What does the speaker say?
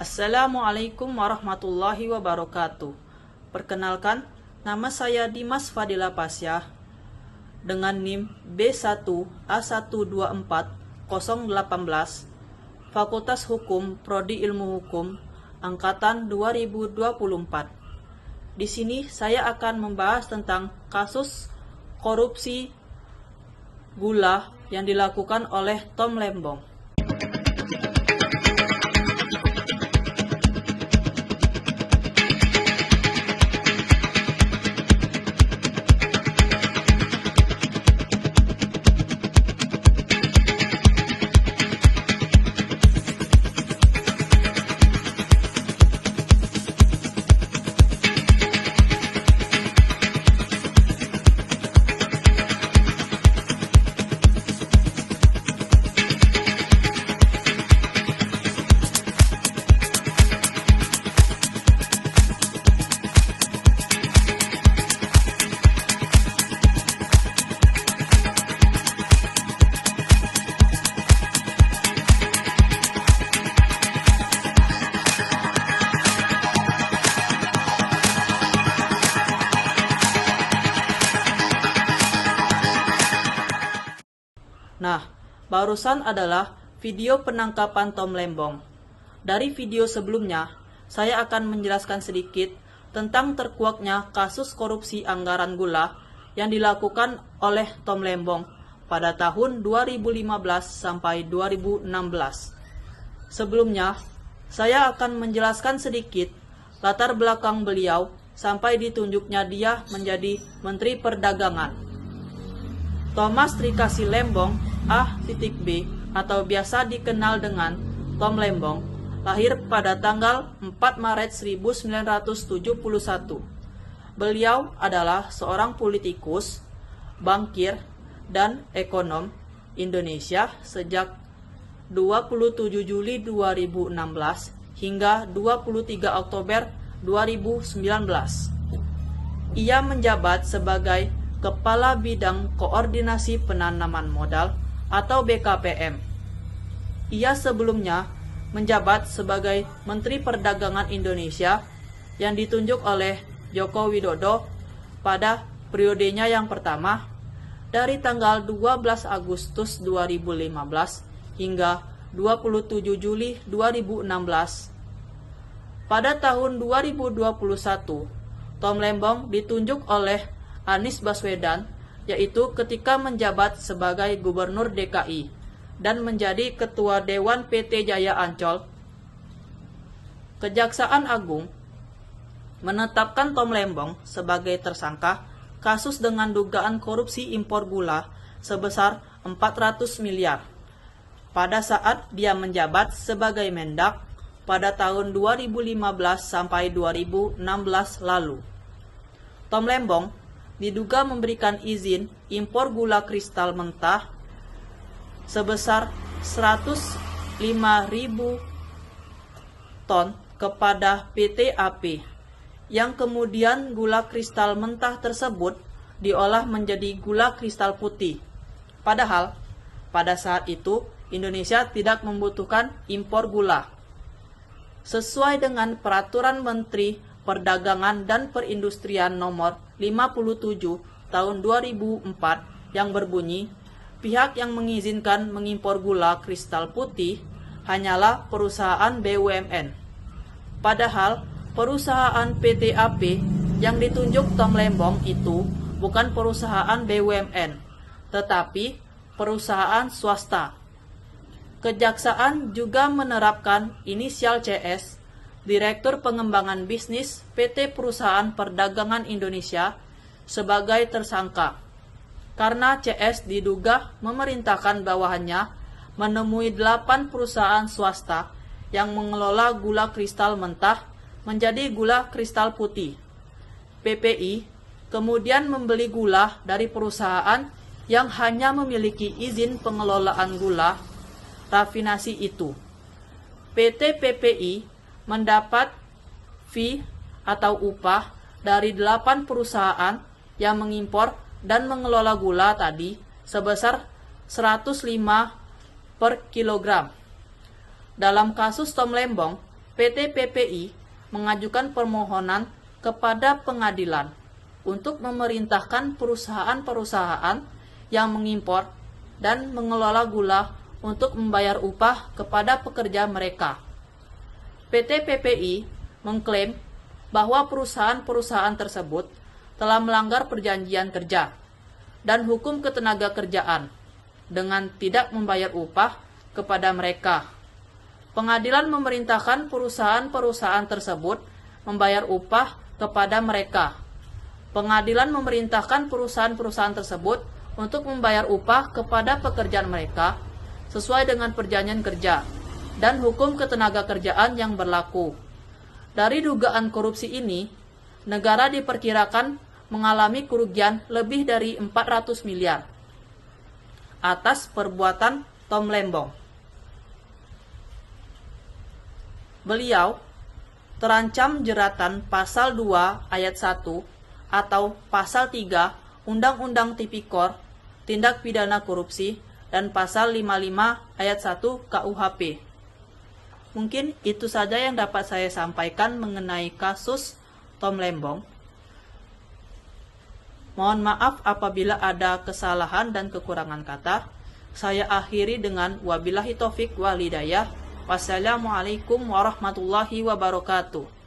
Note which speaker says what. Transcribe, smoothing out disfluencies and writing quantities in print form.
Speaker 1: Assalamualaikum warahmatullahi wabarakatuh. Perkenalkan, nama saya Dimas Fadila Pasyah dengan NIM B1A124018, Fakultas Hukum Prodi Ilmu Hukum Angkatan 2024. Di sini saya akan membahas tentang kasus korupsi gula yang dilakukan oleh Tom Lembong. Nah, barusan adalah video penangkapan Tom Lembong. Dari video sebelumnya, saya akan menjelaskan sedikit tentang terkuaknya kasus korupsi anggaran gula yang dilakukan oleh Tom Lembong pada tahun 2015 sampai 2016. Sebelumnya, saya akan menjelaskan sedikit latar belakang beliau sampai ditunjuknya dia menjadi Menteri Perdagangan. Thomas Trikasih Lembong A.B atau biasa dikenal dengan Tom Lembong lahir pada tanggal 4 Maret 1971. Beliau adalah seorang politikus, bankir, dan ekonom Indonesia sejak 27 Juli 2016 hingga 23 Oktober 2019. Ia menjabat sebagai Kepala Bidang Koordinasi Penanaman Modal atau BKPM. Ia sebelumnya menjabat sebagai Menteri Perdagangan Indonesia yang ditunjuk oleh Joko Widodo pada periodenya yang pertama dari tanggal 12 Agustus 2015 hingga 27 Juli 2016. Pada tahun 2021, Tom Lembong ditunjuk oleh Anies Baswedan, yaitu ketika menjabat sebagai Gubernur DKI dan menjadi Ketua Dewan PT Jaya Ancol. Kejaksaan Agung menetapkan Tom Lembong sebagai tersangka kasus dengan dugaan korupsi impor gula sebesar 400 miliar pada saat dia menjabat sebagai Mendak pada tahun 2015 sampai 2016 lalu. Tom Lembong diduga memberikan izin impor gula kristal mentah sebesar 105.000 ton kepada PT AP, yang kemudian gula kristal mentah tersebut diolah menjadi gula kristal putih. Padahal, pada saat itu Indonesia tidak membutuhkan impor gula. Sesuai dengan Peraturan Menteri Perdagangan dan Perindustrian Nomor 57 tahun 2004 yang berbunyi, pihak yang mengizinkan mengimpor gula kristal putih hanyalah perusahaan BUMN. Padahal perusahaan PT AP yang ditunjuk Tom Lembong itu bukan perusahaan BUMN, tetapi perusahaan swasta. Kejaksaan juga menerapkan inisial CS, Direktur Pengembangan Bisnis PT Perusahaan Perdagangan Indonesia, sebagai tersangka, karena CS diduga memerintahkan bawahannya menemui 8 perusahaan swasta yang mengelola gula kristal mentah menjadi gula kristal putih. PPI kemudian membeli gula dari perusahaan yang hanya memiliki izin pengelolaan gula rafinasi itu. PT PPI mendapat fee atau upah dari 8 perusahaan yang mengimpor dan mengelola gula tadi sebesar 105 per kilogram. Dalam kasus Tom Lembong, PT PPI mengajukan permohonan kepada pengadilan untuk memerintahkan perusahaan-perusahaan yang mengimpor dan mengelola gula untuk membayar upah kepada pekerja mereka. PT PPI mengklaim bahwa perusahaan-perusahaan tersebut telah melanggar perjanjian kerja dan hukum ketenagakerjaan dengan tidak membayar upah kepada mereka. Pengadilan memerintahkan perusahaan-perusahaan tersebut membayar upah kepada mereka. Pengadilan memerintahkan perusahaan-perusahaan tersebut untuk membayar upah kepada pekerjaan mereka sesuai dengan perjanjian kerja dan hukum ketenagakerjaan yang berlaku. Dari dugaan korupsi ini, negara diperkirakan mengalami kerugian lebih dari 400 miliar atas perbuatan Tom Lembong. Beliau terancam jeratan pasal 2 ayat 1 atau pasal 3 Undang-Undang Tipikor Tindak Pidana Korupsi dan pasal 55 ayat 1 KUHP. Mungkin itu saja yang dapat saya sampaikan mengenai kasus Tom Lembong. Mohon maaf apabila ada kesalahan dan kekurangan kata. Saya akhiri dengan wabillahi taufik wal hidayah. Wassalamualaikum warahmatullahi wabarakatuh.